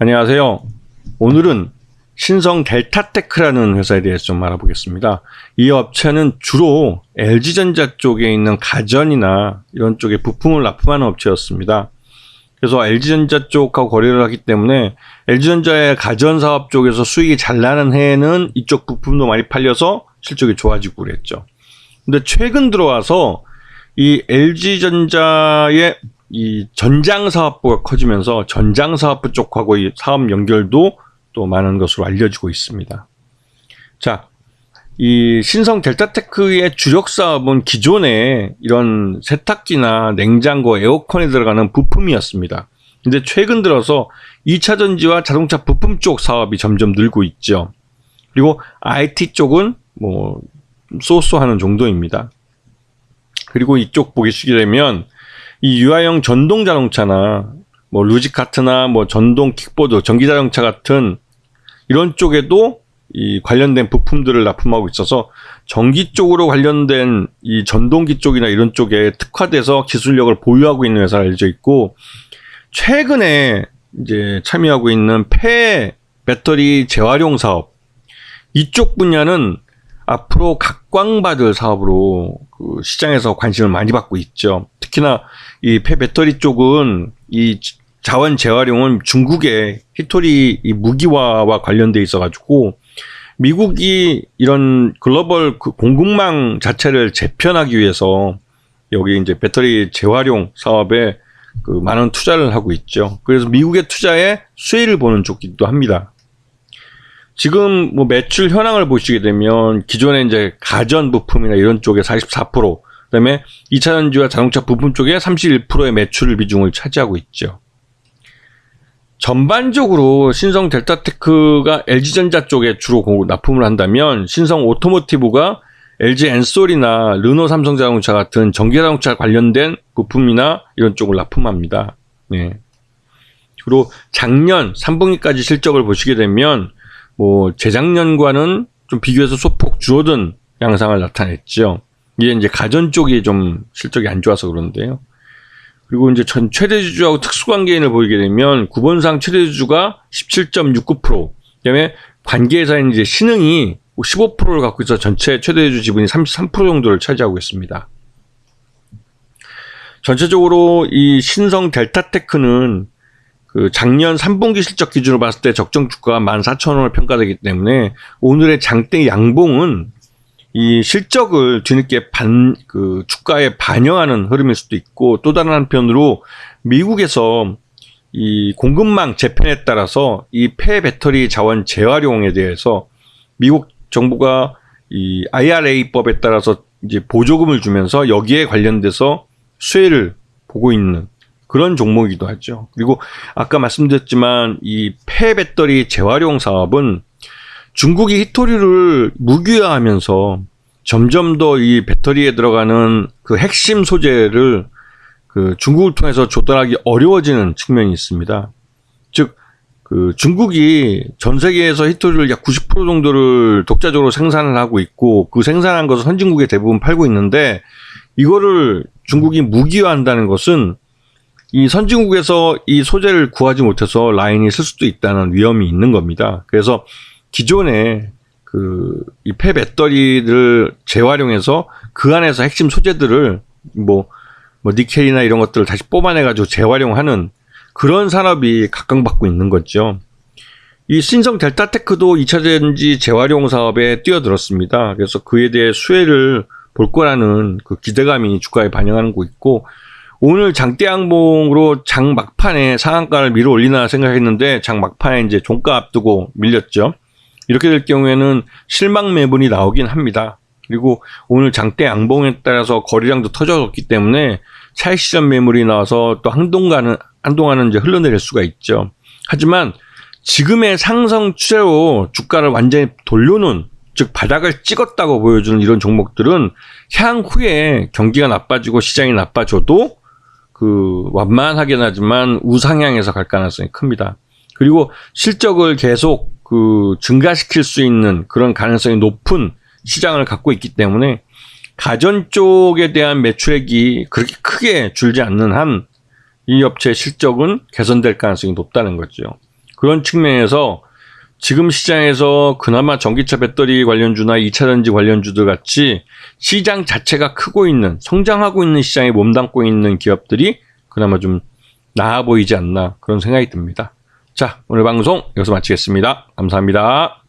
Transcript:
안녕하세요. 오늘은 신성 델타테크라는 회사에 대해서 좀 알아보겠습니다. 이 업체는 주로 LG전자 쪽에 있는 가전이나 이런 쪽에 부품을 납품하는 업체였습니다. 그래서 LG전자 쪽하고 거래를 하기 때문에 LG전자의 가전 사업 쪽에서 수익이 잘 나는 해에는 이쪽 부품도 많이 팔려서 실적이 좋아지고 그랬죠. 근데 최근 들어와서 이 LG전자의 이 전장 사업부가 커지면서 전장 사업부 쪽하고 이 사업 연결도 또 많은 것으로 알려지고 있습니다. 자, 이 신성 델타테크의 주력 사업은 기존에 이런 세탁기나 냉장고, 에어컨에 들어가는 부품이었습니다. 근데 최근 들어서 2차 전지와 자동차 부품 쪽 사업이 점점 늘고 있죠. 그리고 IT 쪽은 뭐 쏘쏘하는 정도입니다. 그리고 이쪽 보시게 되면 이 유아용 전동 자동차나 뭐 루지카트나 뭐 전동 킥보드, 전기 자동차 같은 이런 쪽에도 이 관련된 부품들을 납품하고 있어서 전기 쪽으로 관련된 이 전동기 쪽이나 이런 쪽에 특화돼서 기술력을 보유하고 있는 회사가 알려져 있고, 최근에 이제 참여하고 있는 폐 배터리 재활용 사업, 이쪽 분야는 앞으로 각광받을 사업으로 그 시장에서 관심을 많이 받고 있죠. 특히나 이 폐 배터리 쪽은 이 자원 재활용은 중국의 히토리 이 무기화와 관련돼 있어가지고 미국이 이런 글로벌 그 공급망 자체를 재편하기 위해서 여기 이제 배터리 재활용 사업에 그 많은 투자를 하고 있죠. 그래서 미국의 투자에 수혜를 보는 쪽이기도 합니다. 지금 뭐 매출 현황을 보시게 되면 기존에 이제 가전 부품이나 이런 쪽에 44%, 그다음에 2차 전지와 자동차 부품 쪽에 31%의 매출 비중을 차지하고 있죠. 전반적으로 신성 델타테크가 LG전자 쪽에 주로 납품을 한다면 신성 오토모티브가 LG 엔솔이나 르노 삼성자동차 같은 전기자동차 관련된 부품이나 이런 쪽을 납품합니다. 네. 그리고 작년 3분기까지 실적을 보시게 되면 뭐 재작년과는 좀 비교해서 소폭 줄어든 양상을 나타냈죠. 이제 가전 쪽이 좀 실적이 안 좋아서 그런데요. 그리고 이제 전 최대주주하고 특수관계인을 보이게 되면 구본상 최대주주가 17.69%, 그다음에 관계회사인 이제 신흥이 15%를 갖고 있어 전체 최대주주 지분이 33% 정도를 차지하고 있습니다. 전체적으로 이 신성 델타테크는 그 작년 3분기 실적 기준으로 봤을 때 적정 주가가 14,000원을 평가되기 때문에 오늘의 장대 양봉은 이 실적을 뒤늦게 그 주가에 반영하는 흐름일 수도 있고, 또 다른 한편으로 미국에서 이 공급망 재편에 따라서 이 폐 배터리 자원 재활용에 대해서 미국 정부가 이 IRA법에 따라서 이제 보조금을 주면서 여기에 관련돼서 수혜를 보고 있는 그런 종목이기도 하죠. 그리고 아까 말씀드렸지만 이 폐 배터리 재활용 사업은 중국이 히토리를 무기화하면서 점점 더 이 배터리에 들어가는 그 핵심 소재를 그 중국을 통해서 조달하기 어려워지는 측면이 있습니다. 즉, 그 중국이 전 세계에서 히토리를 약 90% 정도를 독자적으로 생산을 하고 있고, 그 생산한 것을 선진국에 대부분 팔고 있는데, 이거를 중국이 무기화한다는 것은 이 선진국에서 이 소재를 구하지 못해서 라인이 쓸 수도 있다는 위험이 있는 겁니다. 그래서 기존에 이 폐 배터리를 재활용해서 그 안에서 핵심 소재들을 뭐 니켈이나 이런 것들을 다시 뽑아내가지고 재활용하는 그런 산업이 각광받고 있는 거죠. 이 신성 델타테크도 2차 전지 재활용 사업에 뛰어들었습니다. 그래서 그에 대해 수혜를 볼 거라는 그 기대감이 주가에 반영하고 있고, 오늘 장대 양봉으로 장 막판에 상한가를 밀어 올리나 생각했는데 장 막판에 이제 종가 앞두고 밀렸죠. 이렇게 될 경우에는 실망 매물이 나오긴 합니다. 그리고 오늘 장대 양봉에 따라서 거래량도 터졌기 때문에 차익 실현 매물이 나와서 또 한동안은 이제 흘러내릴 수가 있죠. 하지만 지금의 상승 추세로 주가를 완전히 돌려놓은, 즉 바닥을 찍었다고 보여주는 이런 종목들은 향후에 경기가 나빠지고 시장이 나빠져도 그 완만하긴 하지만 우상향해서 갈 가능성이 큽니다. 그리고 실적을 계속 그 증가시킬 수 있는 그런 가능성이 높은 시장을 갖고 있기 때문에 가전 쪽에 대한 매출액이 그렇게 크게 줄지 않는 한 이 업체의 실적은 개선될 가능성이 높다는 거죠. 그런 측면에서 지금 시장에서 그나마 전기차 배터리 관련주나 2차전지 관련주들 같이 시장 자체가 크고 있는, 성장하고 있는 시장에 몸담고 있는 기업들이 그나마 좀 나아 보이지 않나 그런 생각이 듭니다. 자, 오늘 방송 여기서 마치겠습니다. 감사합니다.